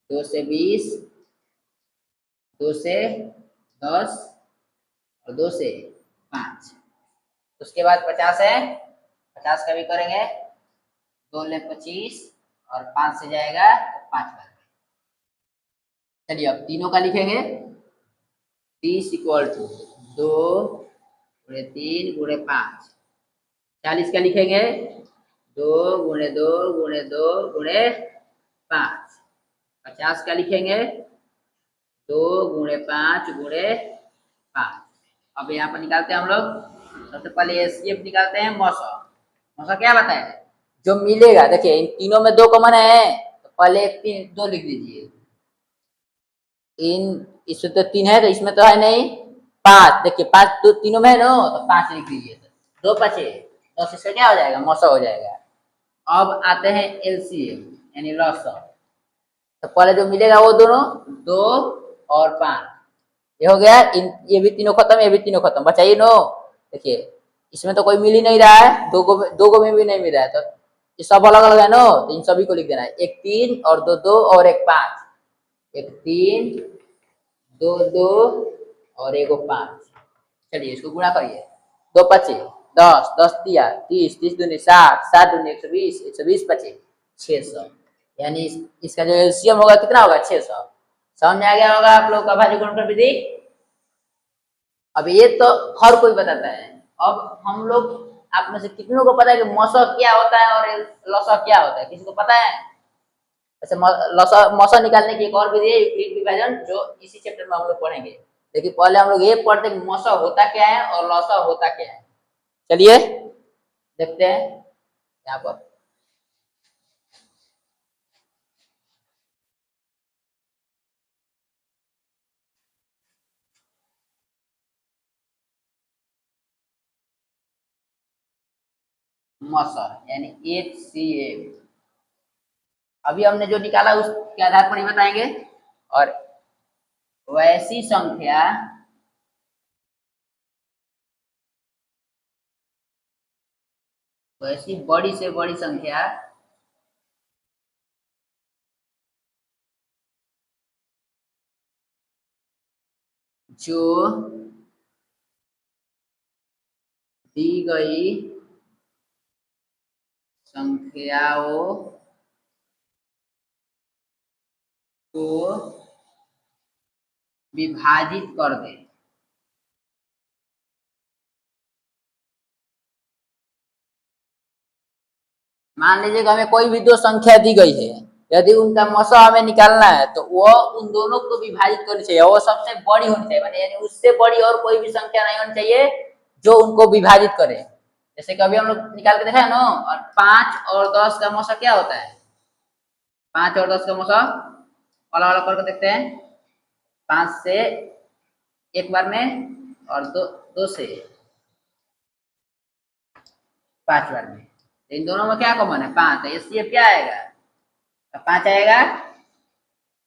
2 से 20, 2 से 10, और 2 से 5। उसके बाद 50 है, 50 का भी करेंगे, 2 ले 25, और 5 से जाएगा तो 5 बार। चलिए अब तीनों का लिखेंगे। 30 इक्वल टू 2 गुणे 3 गुणे 5। 40 का लिखेंगे 2 गुणे 2 गुणे 2 गुणे 5। 50 का लिखेंगे 2 गुणे 5 गुणे 5। अब यहाँ पर निकालते हैं हम लोग। सबसे पहले एचसीएफ निकालते हैं, मौसा। मौसा क्या बताए, जो मिलेगा, देखिए इन तीनों में 2 कॉमन है तो पहले एक 3 2 लिख दीजिए। इन इसमें तो 3 है तो इसमें तो है नहीं 5, देखिए 5 तो तीनों में है ना, तो 5 लिख दीजिए, 2 बचे, 10 इसका क्या हो जाएगा, मौसा हो जाएगा। अब आते हैं एलसीएम यानी लॉस। तो पहले जो मिलेगा वो दोनों 2 और 5, ये हो गया। इन ये भी तीनों खत्म, ये भी तीनों खत्म, बचाइए नो। देखिए इसमें तो कोई मिल ही नहीं रहा है, दो को में भी नहीं मिल रहा है, तो ये सब अलग अलग है नो, तो इन सभी को लिख देना है। एक 3 और 2 2 और एक 5, एक 3 2 2 और एक 5। चलिए इसको गुणा करिए, 2 पचे 10, 10 तिया 30, 30 दूनी 60, 60 दूनी 120, 120 पचे 600। यानी इसका जो एलसीएम होगा कितना होगा, 600। समझ में आ गया होगा आप लोग का अभाज्य गुणनफल विधि। अब ये तो हर कोई बताता है। अब हम लोग आप में से कितनों को पता है कि मौसा क्या होता है और लसा क्या होता है, किसी को पता है। ऐसे मौसा निकालने की एक और विधि है यूक्लिड विभाजन, जो इसी चैप्टर में हम लोग पढ़ेंगे। देखिए पहले हम लोग ये पढ़ते कि मौसा होता क्या है और लौसा होता क्या है। चलिए देखते हैं यहाँ पर। मौसा यानी HCl, अभी हमने जो निकाला उसके आधार पर ही बताएंगे। और वैसी संख्या वैसी बड़ी से बड़ी संख्या जो दी गई संख्याओं को विभाजित कर दे। मान लीजिए कि हमें कोई भी दो संख्या दी गई है, यदि उनका मौसा हमें निकालना है तो वो उन दोनों को विभाजित करनी चाहिए, वो सबसे बड़ी होनी चाहिए, माने यानी उससे बड़ी और कोई भी संख्या नहीं होनी चाहिए जो उनको विभाजित करे। जैसे कि अभी हम लोग निकाल के देखा है ना, और 5 और 10 का मौसा क्या होता है? 5 और 10 का मौसा अलग अलग करके देखते हैं। 5 से एक बार में और 2 से 5 बार में, इन दोनों में क्या कॉमन है? 5 है, इसलिए क्या आएगा? 5 आएगा।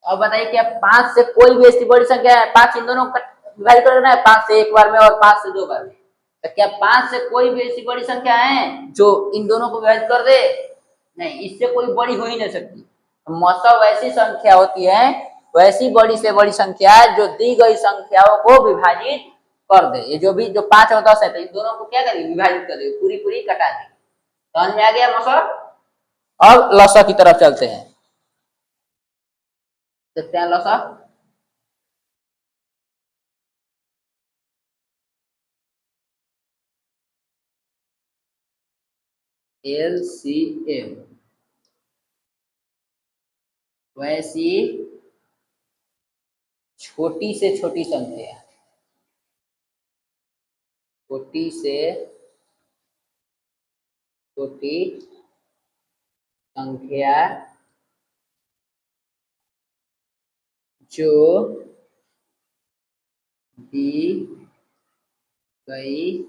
अब बताइए क्या 5 से कोई भी ऐसी बड़ी संख्या है? 5 इन दोनों का विभाजित करना है, 5 से एक बार में और 5 से 2 बार में, तो क्या 5 से कोई भी ऐसी बड़ी संख्या है जो इन दोनों को विभाजित कर दे? नहीं, इससे कोई बड़ी हो ही नहीं सकती। मौसा वैसी संख्या होती है, वैसी बड़ी से बड़ी संख्या जो दी गई संख्याओं को विभाजित कर दे। ये जो भी जो 5 और 10 है तो इन दोनों को क्या करेगी? विभाजित कर देगी, पूरी पूरी कटा देगी। समझ में आ गया मौसा? अब लौसा की तरफ चलते हैं, देखते हैं लौसा। LCM वैसी छोटी से छोटी संख्या, छोटी से छोटी संख्या जो दी गई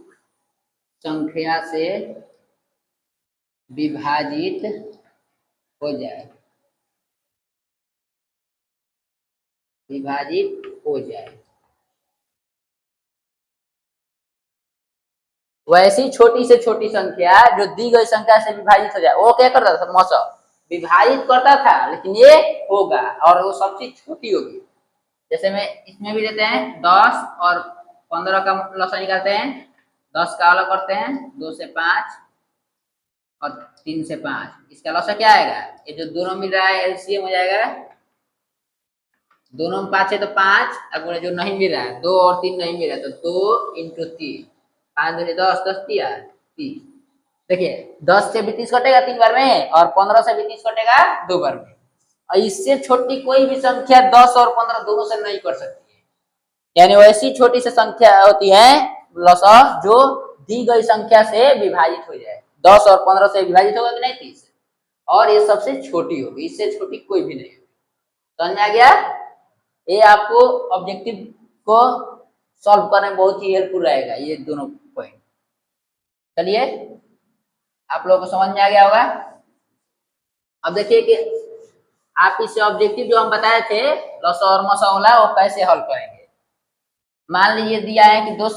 संख्या से विभाजित हो जाए, विभाजित हो जाए। वैसी छोटी से छोटी संख्या जो दी गई संख्या से विभाजित हो जाए, वो क्या करता था? मौसा विभाजित करता था, लेकिन ये होगा और वो सबसे छोटी होगी। जैसे में इसमें भी देते हैं 10 और 15 का लौसा निकालते हैं। 10 का अलग करते हैं, 2 से 5 और 3 से 5, इसका लौसा क्या आएगा? ये जो दोनों मिल रहा है LCM हो जाएगा। दोनों में 5 है तो 5, अगर जो नहीं मिल रहा है 2 और 3 नहीं मिल रहा है तो 2 इंटू 3, 5 दूनी 10, 10 दिया 30। देखिए 10 से भी 30 कटेगा 3 बार में और 15 से भी 30 कटेगा 2 बार में। और इससे छोटी कोई भी संख्या 10 और 15 दोनों से नहीं कर सकती है। यानी वैसी छोटी सी संख्या होती है लौसा जो दी गई संख्या से विभाजित हो जाए। 10 और 15 से विभाजित होगा कि नहीं? 30, और ये सबसे छोटी होगी, इससे छोटी कोई भी नहीं होगी। समझ में आ गया? ये आपको ऑब्जेक्टिव को सॉल्व करने में बहुत ही हेल्पफुल रहेगा, ये दोनों पॉइंट। चलिए आप लोगों को समझ में आ गया होगा। अब देखिए कि आप इस ऑब्जेक्टिव जो हम बताए थे लौसा और मौसा वाला, वो कैसे हल करेंगे। मान लीजिए दिया है कि दो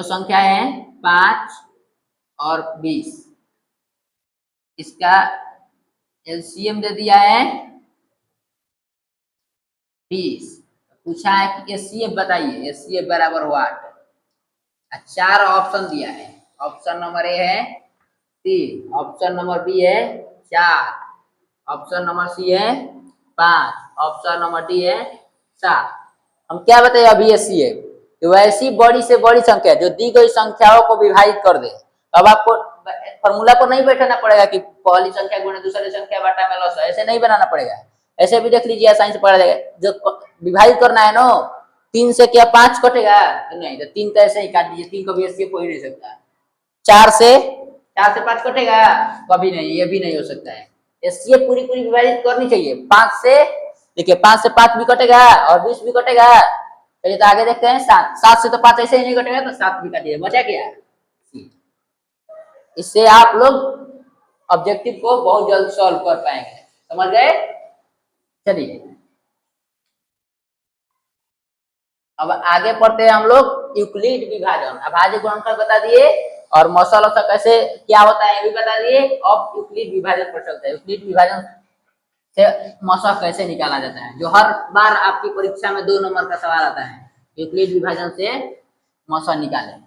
संख्या है 5 और 20, इसका LCM दे दिया है 20। पूछा है कि HCF बताइए, HCF बराबर व्हाट। 4 ऑप्शन दिया है। ऑप्शन नंबर ए है 3, ऑप्शन नंबर बी है 4, ऑप्शन नंबर सी है 5, ऑप्शन नंबर डी है 7। हम क्या बताइए अभी HCF? वैसी बड़ी से बड़ी संख्या जो दी गई संख्याओं को विभाजित कर दे। अब आपको फॉर्मूला को नहीं बैठाना पड़ेगा कि पहली संख्या गुणे दूसरी संख्या बटा में लॉस, ऐसे नहीं बनाना पड़ेगा। ऐसे भी देख लीजिए, आसानी से पढ़ा जाएगा। जो विभाजित करना है ना, 3 से क्या 5 कटेगा? तो नहीं, तो 3 तो ऐसे ही काट दीजिए, 3 कभी एससीएफ हो ही नहीं सकता। 4 से 5 कटेगा? कभी नहीं, ये भी नहीं हो सकता है। एससीएफ पूरी पूरी विभाजित करनी चाहिए। 5 से देखिए, 5 से 5 भी कटेगा और 20 भी कटेगा। चलिए तो आगे देखते हैं। 7 से तो 5 ऐसे ही नहीं कटेगा, तो 7 भी काटिए, बचा क्या? इससे आप लोग ऑब्जेक्टिव को बहुत जल्द सॉल्व कर पाएंगे। समझ गए? चलिए अब आगे पढ़ते हैं हम लोग यूक्लिड विभाजन। अभाज्य गुणनखंड बता दिए और मौसल औसत कैसे क्या होता है ये भी बता दिए। अब यूक्लिड विभाजन पर चलते हैं। यूक्लिड विभाजन से मौसल कैसे निकाला जाता है, जो हर बार आपकी परीक्षा में 2 नंबर का सवाल आता है। यूक्लिड विभाजन से मौसल निकालें।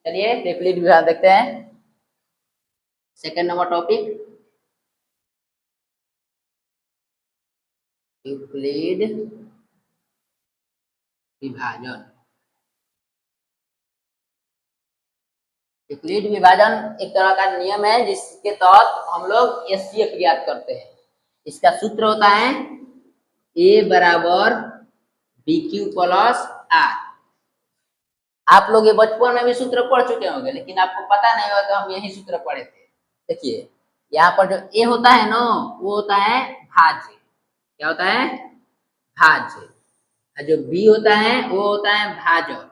चलिए यूक्लिड विभाजन देखते हैं। सेकंड नंबर टॉपिक यूक्लिड विभाजन। यूक्लिड विभाजन एक तरह का नियम है जिसके तहत हम लोग एचसीएफ ज्ञात करते हैं। इसका सूत्र होता है ए बराबर बी क्यू प्लस आर। आप लोग ये बचपन में भी सूत्र पढ़ चुके होंगे, लेकिन आपको पता नहीं होगा तो हम यही सूत्र पढ़े थे। देखिए यहाँ पर जो ए होता है ना, वो होता है भाज्य। क्या होता है? भाज्य। और जो बी होता है वो होता है भाजक।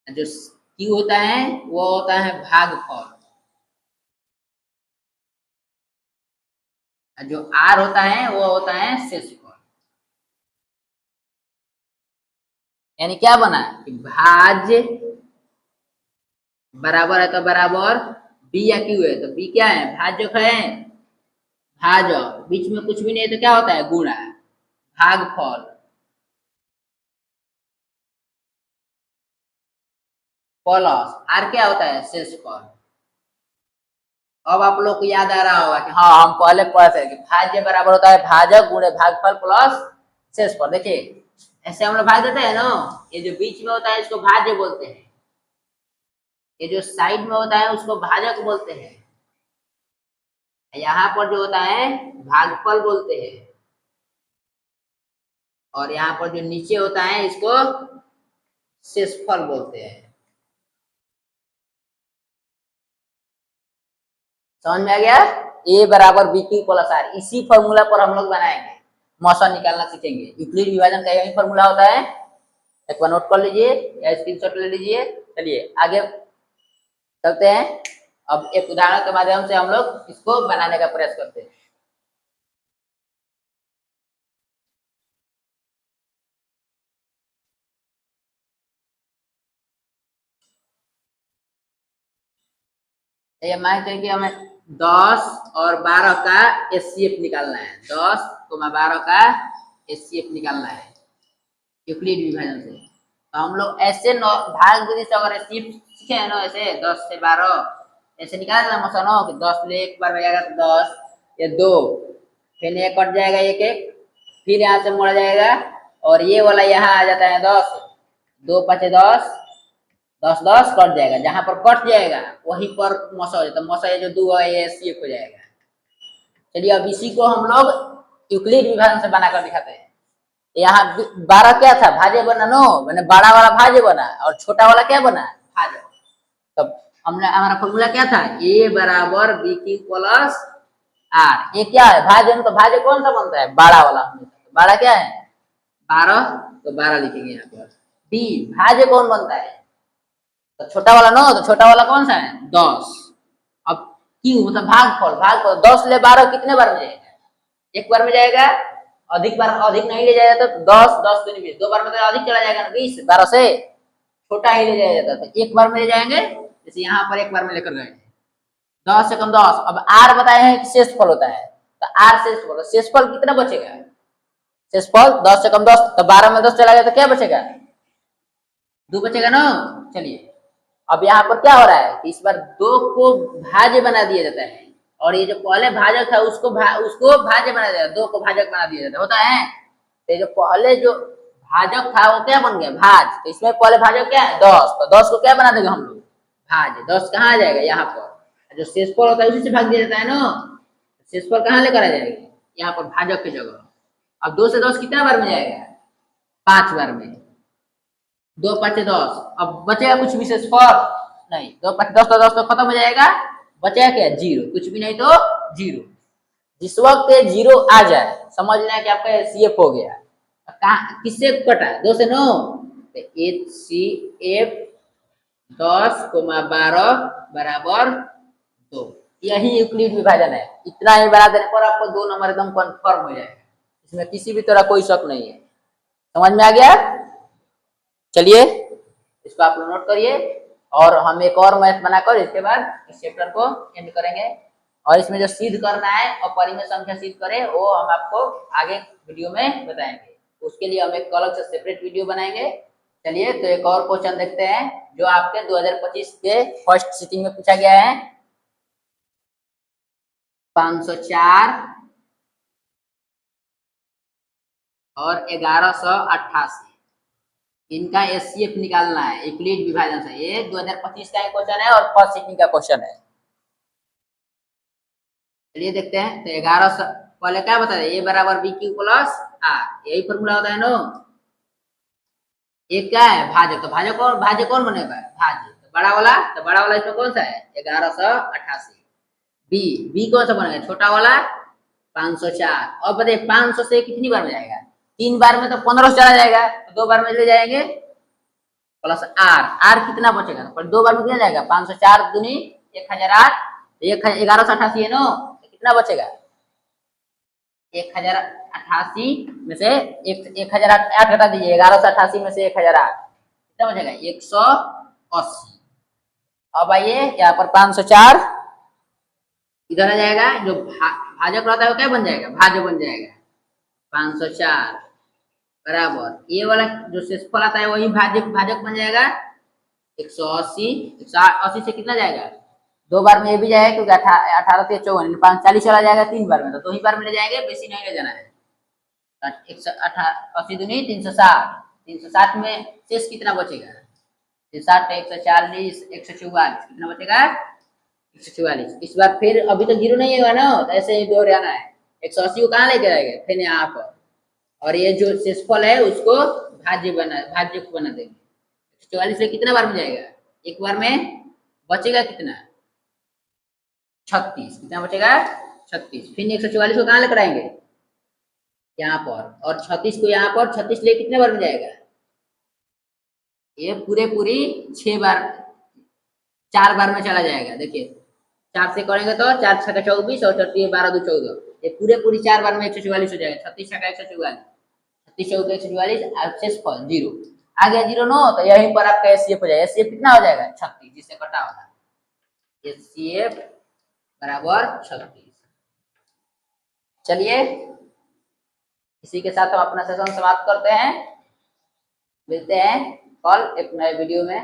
जो क्यू होता है वो होता है भागफल। जो आर होता है वो होता है शेषफल। यानी क्या बना कि भाज्य बराबर है तो बराबर बी या क्यू है, तो बी क्या है? भाजक है। भाजक बीच में कुछ भी नहीं है तो क्या होता है? गुणा। भागफल प्लस आर क्या होता है? शेषफल। अब आप लोग को याद आ रहा होगा कि हाँ हम पहले पढ़े थे कि भाज्य बराबर होता है भाजक गुणे भागफल प्लस शेषफल। देखिए ऐसे हम लोग भाग देते हैं ना, ये जो बीच में होता है इसको भाज्य बोलते हैं, ये जो साइड में होता है उसको भाजक बोलते हैं, यहाँ पर जो होता है भागफल बोलते हैं, और यहाँ पर जो नीचे होता है इसको शेषफल बोलते हैं। समझ में आ गया? ए बराबर बी क्यू प्लस आर, इसी फॉर्मूला पर हम लोग बनाएंगे, मौसल निकालना सीखेंगे। यूक्लिड विभाजन का यही फॉर्मूला होता है। एक बार नोट कर लीजिए या स्क्रीनशॉट ले लीजिए। चलिए आगे चलते हैं। अब एक उदाहरण के माध्यम से हम लोग इसको बनाने का प्रयास करते हैं। ये मान चलिए कि हमें 10 और 12 का एचसीएफ निकालना है। 10 को 12 का एचसीएफ निकालना है यूक्लिड विभाजन से। तो हम लोग ऐसे भाग विधि से अगर एचसीएफ सीखे हैं ना, ऐसे 10 से 12 ऐसे निकाल देना मौसा ना कि 10 ले एक बार में जाएगा तो 10, ये 2, फिर ये कट जाएगा एक एक, फिर यहाँ से मुड़ जाएगा और ये वाला यहाँ आ जाता है 10, 2 5 10, 10 10 कट जाएगा। जहां पर कट जाएगा वहीं पर मौसा हो जाता है। मौसा ये जो 2 है ये एचसीएफ हो जाएगा। चलिए अब इसी को हम लोग यूक्लिड विभाजन से बनाकर दिखाते हैं। यहाँ 12 क्या था? भाज्य बना नो, मैंने बड़ा वाला भाज्य बना और छोटा वाला क्या बना? भाज्य। तब हमने हमारा फॉर्मूला क्या था? ए बराबर बी क्यू प्लस आर। ये क्या है? भाज्य। तो भाज्य कौन सा बनता है? बड़ा वाला। बड़ा क्या है? 12, तो 12 लिखेंगे यहाँ पर। बी भाज्य कौन बनता है? तो छोटा वाला नो, तो छोटा वाला कौन सा है? 10। अब क्यू मतलब भागफल। भागफल 10 ले 12 कितने बार में जाएगा? एक बार में जाएगा। अधिक बार अधिक नहीं ले जाया तो 10 10 दूनी 20, 2 बार में तो अधिक चला जाएगा ना, 20 12 से छोटा ही ले जाया जाता था। एक बार में ले जाएंगे, जैसे यहाँ पर एक बार में लेकर गए 10 से कम 10। अब आर बताए हैं कि शेषफल होता है, तो आर शेषफल, शेषफल कितना बचेगा? शेषफल 10 से कम 10, तो 12 में 10 चला गया तो क्या बचेगा? 2 बचेगा ना। चलिए अब यहाँ पर क्या हो रहा है? इस बार 2 को भाज्य बना दिया जाता है, और ये जो पहले भाजक था उसको भाज्य बना दिया, 2 को भाजक बना दिया जाता होता है। तो जो पहले जो भाजक था वो क्या बन गया? भाज। तो इसमें पहले भाजक क्या है? 10, तो 10 को क्या बना देंगे हम लोग? भाज्य। 10 कहाँ आ जाएगा? यहाँ पर। जो शेषफल होता है उसी से भाग दिया जाता है ना। शेषफल कहाँ लेकर आ जाएगी, यहाँ पर भाजक की जगह। अब 2 से 10 कितना बार में जाएगा, 5 बार में। 2 5 10, अब बचेगा कुछ भी शेषफल नहीं, 2 5 10 तो 10 तो खत्म हो जाएगा, बचेगा क्या, 0, कुछ भी नहीं तो 0। जिस वक्त 0 आ जाए समझ लेना कि आपका HCF हो गया। किससे कटा, 2 से 9, तो HCF 10,12 बराबर 2। यही यूक्लिड विभाजन है। इतना ही बना देने पर आपको 2 नंबर एकदम कंफर्म हो जाएगा, इसमें किसी भी तरह कोई शक नहीं है। समझ में आ गया। चलिए इसको आप नोट करिए, और हम एक और मैथ बनाकर इसके बाद इस चैप्टर को एंड करेंगे। और इसमें जो सिद्ध करना है अपरिमेय संख्या सिद्ध करें वो हम आपको आगे वीडियो में बताएंगे, उसके लिए हम एक अलग से सेपरेट वीडियो बनाएंगे। चलिए तो एक और क्वेश्चन देखते हैं जो आपके 2025 के फर्स्ट सिटिंग में पूछा गया है। 504 और 1188, इनका HCF निकालना है यूक्लिड विभाजन से। ये 2025 का क्वेश्चन है और फर्स्ट सिटिंग का क्वेश्चन है। चलिए देखते हैं। तो 1100 पहले क्या बता दे, A बराबर BQ प्लस R, यही फॉर्मूला होता है नो। एक क्या है, भाज्य। तो भाज्य कौन बनेगा, भाज्य। तो बड़ा वाला इसमें कौन सा है, 1188। बी कौन सा बनेगा, छोटा वाला 504। और बताइए 500 से कितनी बार में जाएगा, 3 बार में तो 1500 चला जाएगा, तो 2 बार में ले जाएंगे प्लस आर कितना बचेगा, पर 2 बार में कितना जाएगा, 504 दूनी 1008, 1188 है नो, तो कितना बचेगा 1088 में से 1008 हटा दीजिए, 1188 में से 1008 कितना बचेगा 180। अब आइए यहाँ पर 504 इधर आ जाएगा, जो भाजक रहता है वो क्या बन जाएगा, भाज्य बन जाएगा। 504 बराबर ये वाला जो शेषफल आता है वही भाजक बन जाएगा 180। 180 से कितना जाएगा, 2 बार में ये भी जाएगा क्योंकि 18 से 54 540 चला जाएगा 3 बार में, तो 2 ही बार में ले जाएंगे, बेसी नहीं ले जाना है। 80 दूनी 360, 360 में शेष कितना बचेगा, 360 140 144 कितना बचेगा 144। इस बार फिर अभी तो 0 नहीं है ना, तो ऐसे ही दोहराना है। 180 को कहाँ लेके आएंगे, फिर यहाँ पर, और ये जो शेषफल है उसको भाज्य को बना देंगे। 144 से कितना बार में जाएगा, एक बार में बचेगा कितना 36, कितना बचेगा 36। फिर 144 को कहाँ लेकर आएंगे, यहाँ पर, और 36 को यहाँ पर, 36 ले कितने बार में जाएगा, ये पूरी 6 बार, 4 बार में चला जाएगा। देखिए 4 से करेंगे तो 4 6 24 और 12 2 14, ये पूरी 4 बार में 144 हो जाएगा। 36 6 144, 36 14 144, शेषफल 0 आ गया, 0 नो, तो यहीं पर आपका HCF हो जाएगा। HCF कितना हो जाएगा 36, जिससे कटा होगा HCF बराबर 36। चलिए इसी के साथ हम अपना सेशन समाप्त करते हैं, मिलते हैं कल एक नए वीडियो में।